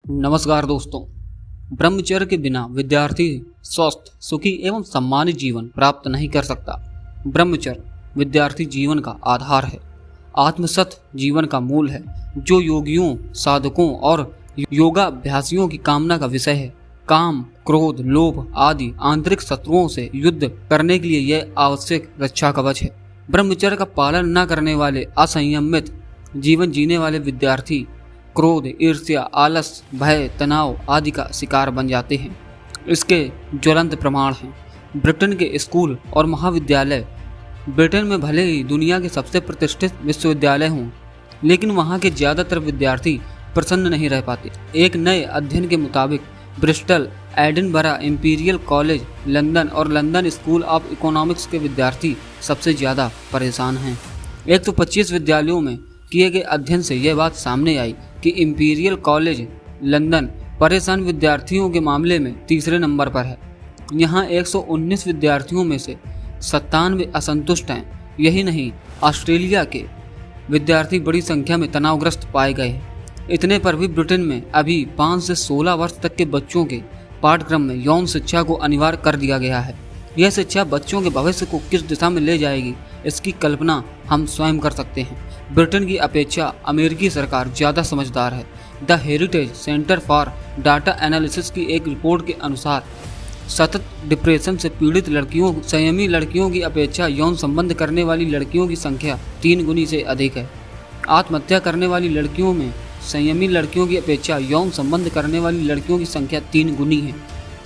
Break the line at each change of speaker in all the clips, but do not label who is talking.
नमस्कार दोस्तों। ब्रह्मचर्य के बिना विद्यार्थी स्वस्थ, सुखी एवं सम्मानित जीवन प्राप्त नहीं कर सकता। ब्रह्मचर्य विद्यार्थी जीवन का आधार है, आत्मसत जीवन का मूल है, जो योगियों, साधकों और योगाभ्यासियों की कामना का विषय है। काम, क्रोध, लोभ आदि आंतरिक शत्रुओं से युद्ध करने के लिए यह आवश्यक रक्षा कवच है। ब्रह्मचर्य का पालन न करने वाले, असंयमित जीवन जीने वाले विद्यार्थी क्रोध, ईर्ष्या, आलस, भय, तनाव आदि का शिकार बन जाते हैं। इसके ज्वलंत प्रमाण हैं ब्रिटेन के स्कूल और महाविद्यालय। ब्रिटेन में भले ही दुनिया के सबसे प्रतिष्ठित विश्वविद्यालय हों, लेकिन वहाँ के ज़्यादातर विद्यार्थी प्रसन्न नहीं रह पाते। एक नए अध्ययन के मुताबिक Bristol, Edinburgh, imperial college London और लंदन स्कूल ऑफ इकोनॉमिक्स के विद्यार्थी सबसे ज़्यादा परेशान हैं। 125 विद्यालयों में किए गए अध्ययन से यह बात सामने आई कि इंपीरियल कॉलेज लंदन परेशान विद्यार्थियों के मामले में तीसरे नंबर पर है। यहाँ 119 विद्यार्थियों में से 97 असंतुष्ट हैं। यही नहीं, ऑस्ट्रेलिया के विद्यार्थी बड़ी संख्या में तनावग्रस्त पाए गए हैं। इतने पर भी ब्रिटेन में अभी 5 से 16 वर्ष तक के बच्चों के पाठ्यक्रम में यौन शिक्षा को अनिवार्य कर दिया गया है। यह शिक्षा बच्चों के भविष्य को किस दिशा में ले जाएगी, इसकी कल्पना हम स्वयं कर सकते हैं। ब्रिटेन की अपेक्षा अमेरिकी सरकार ज़्यादा समझदार है। The heritage centre for data analysis की एक रिपोर्ट के अनुसार सतत डिप्रेशन से पीड़ित लड़कियों, संयमी लड़कियों की अपेक्षा यौन संबंध करने वाली लड़कियों की संख्या 3 गुनी से अधिक है। आत्महत्या करने वाली लड़कियों में संयमी लड़कियों की अपेक्षा यौन संबंध करने वाली लड़कियों की संख्या 3 गुनी है।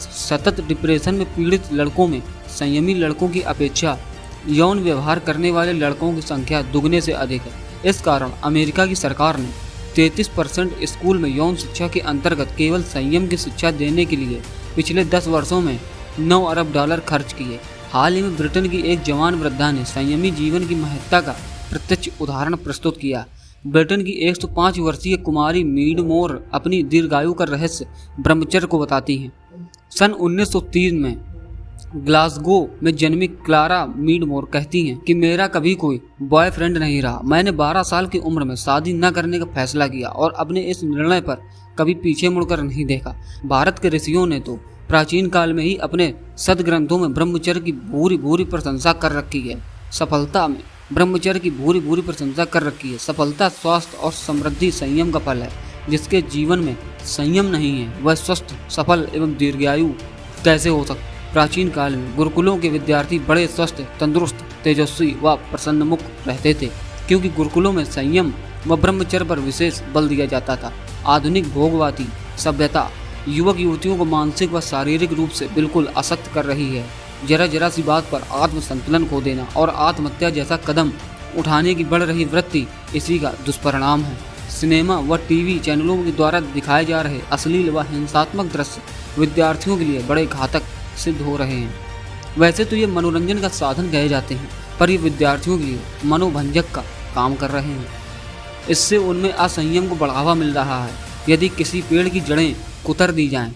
सतत डिप्रेशन में पीड़ित लड़कों में संयमी लड़कों की अपेक्षा यौन व्यवहार करने वाले लड़कों की संख्या दुगने से अधिक है। इस कारण अमेरिका की सरकार ने 33% स्कूल में यौन शिक्षा के अंतर्गत केवल संयम की शिक्षा देने के लिए पिछले 10 वर्षों में $9 अरब खर्च किए। हाल ही में ब्रिटेन की एक जवान वृद्धा ने संयमी जीवन की महत्ता का प्रत्यक्ष उदाहरण प्रस्तुत किया। ब्रिटेन की 105 वर्षीय कुमारी मीडमोर अपनी दीर्घायु का रहस्य ब्रह्मचर्य को बताती हैं। सन 1903 में ग्लासगो में जन्मी क्लारा मीडमोर कहती हैं कि मेरा कभी कोई बॉयफ्रेंड नहीं रहा। मैंने 12 साल की उम्र में शादी न करने का फैसला किया और अपने इस निर्णय पर कभी पीछे मुड़कर नहीं देखा। भारत के ऋषियों ने तो प्राचीन काल में ही अपने सदग्रंथों में ब्रह्मचर्य की भूरी प्रशंसा कर रखी है। सफलता में ब्रह्मचर्य की भूरी प्रशंसा कर रखी है। सफलता, स्वास्थ्य और समृद्धि संयम का फल है। जिसके जीवन में संयम नहीं है, वह स्वस्थ, सफल एवं दीर्घायु कैसे हो सकता। प्राचीन काल में गुरुकुलों के विद्यार्थी बड़े स्वस्थ, तंदुरुस्त, तेजस्वी व प्रसन्नमुख रहते थे, क्योंकि गुरुकुलों में संयम व ब्रह्मचर्य पर विशेष बल दिया जाता था। आधुनिक भोगवादी सभ्यता युवक युवतियों को मानसिक व शारीरिक रूप से बिल्कुल आसक्त कर रही है। जरा सी बात पर आत्मसंतुलन खो देना और आत्महत्या जैसा कदम उठाने की बढ़ रही वृत्ति इसी का दुष्परिणाम है। सिनेमा व टीवी चैनलों के द्वारा दिखाए जा रहे अश्लील व हिंसात्मक दृश्य विद्यार्थियों के लिए बड़े घातक सिद्ध हो रहे हैं। वैसे तो ये मनोरंजन का साधन कहे जाते हैं, पर ये विद्यार्थियों के लिए मनोभंजक का काम कर रहे हैं। इससे उनमें असंयम को बढ़ावा मिल रहा है। यदि किसी पेड़ की जड़ें कुतर दी जाएं,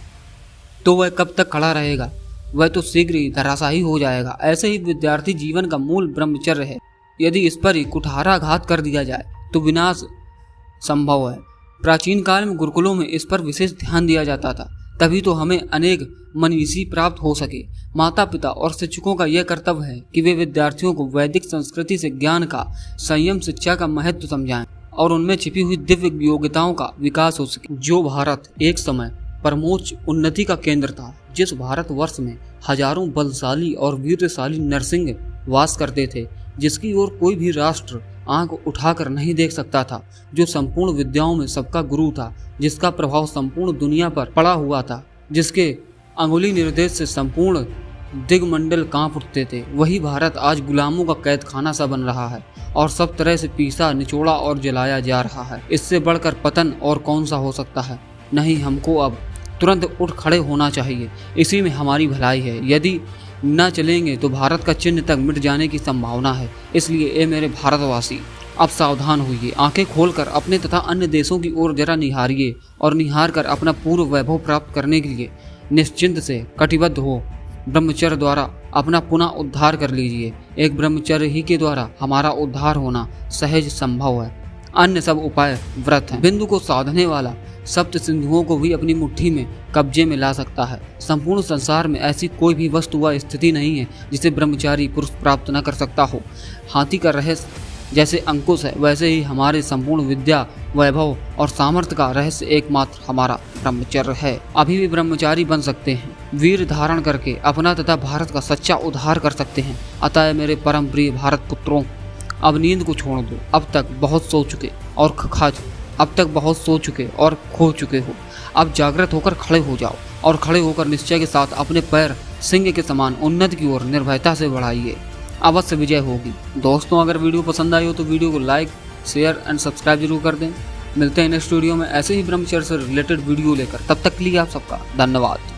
तो वह कब तक खड़ा रहेगा? वह तो शीघ्र ही धराशायी हो जाएगा। ऐसे ही विद्यार्थी जीवन का मूल ब्रह्मचर्य है। यदि इस पर ही कुठाराघात कर दिया जाए तो विनाश संभव है। प्राचीन काल में गुरुकुलों में इस पर विशेष ध्यान दिया जाता था, तभी तो हमें अनेक मनीषी प्राप्त हो सके। माता पिता और शिक्षकों का यह कर्तव्य है कि वे विद्यार्थियों को वैदिक संस्कृति से ज्ञान का, संयम शिक्षा का महत्व समझाएं और उनमें छिपी हुई दिव्य योग्यताओं का विकास हो सके। जो भारत एक समय परमोच्च उन्नति का केंद्र था, जिस भारतवर्ष में हजारों बलशाली और वीरशाली नरसिंह वास करते थे, जिसकी ओर कोई भी राष्ट्र आंख उठाकर नहीं देख सकता था, जो संपूर्ण विद्याओं में सबका गुरु था, जिसका प्रभाव संपूर्ण दुनिया पर पड़ा हुआ था, जिसके अंगुली निर्देश से संपूर्ण दिगमंडल कांप उठते थे, वही भारत आज गुलामों का कैद खाना सा बन रहा है और सब तरह से पीसा, निचोड़ा और जलाया जा रहा है। इससे बढ़कर पतन और कौन सा हो सकता है? नहीं, हमको अब तुरंत उठ खड़े होना चाहिए। इसी में हमारी भलाई है। यदि न चलेंगे तो भारत का चिन्ह तक मिट जाने की संभावना है। इसलिए ए मेरे भारतवासी, अब सावधान होइए। आंखें खोलकर अपने तथा अन्य देशों की ओर जरा निहारिए और निहार कर अपना पूर्व वैभव प्राप्त करने के लिए निश्चिंत से कटिबद्ध हो ब्रह्मचर्य द्वारा अपना पुनः उद्धार कर लीजिए। एक ब्रह्मचर्य ही के द्वारा हमारा उद्धार होना सहज संभव है। अन्य सब उपाय व्रत हैं। बिंदु को साधने वाला सप्त सिंधुओं को भी अपनी मुट्ठी में कब्जे में ला सकता है। संपूर्ण संसार में ऐसी कोई भी वस्तु व स्थिति नहीं है जिसे ब्रह्मचारी पुरुष प्राप्त न कर सकता हो। हाथी का रहस्य जैसे अंकुश है, वैसे ही हमारे संपूर्ण विद्या, वैभव और सामर्थ्य का रहस्य एकमात्र हमारा ब्रह्मचर्य है। अभी भी ब्रह्मचारी बन सकते हैं, वीर धारण करके अपना तथा भारत का सच्चा उद्धार कर सकते हैं। अतः मेरे परम प्रिय भारत पुत्रों, अब नींद को छोड़ दो। अब तक बहुत सो चुके और खो चुके हो। अब जागृत होकर खड़े हो जाओ और खड़े होकर निश्चय के साथ अपने पैर सिंह के समान उन्नति की ओर निर्भयता से बढ़ाइए। अवश्य विजय होगी। दोस्तों, अगर वीडियो पसंद आई हो तो वीडियो को लाइक, शेयर एंड सब्सक्राइब जरूर कर दें। मिलते हैं नेक्स्ट वीडियो में ऐसे ही ब्रह्मचर्य से रिलेटेड वीडियो लेकर। तब तक के लिए आप सबका धन्यवाद।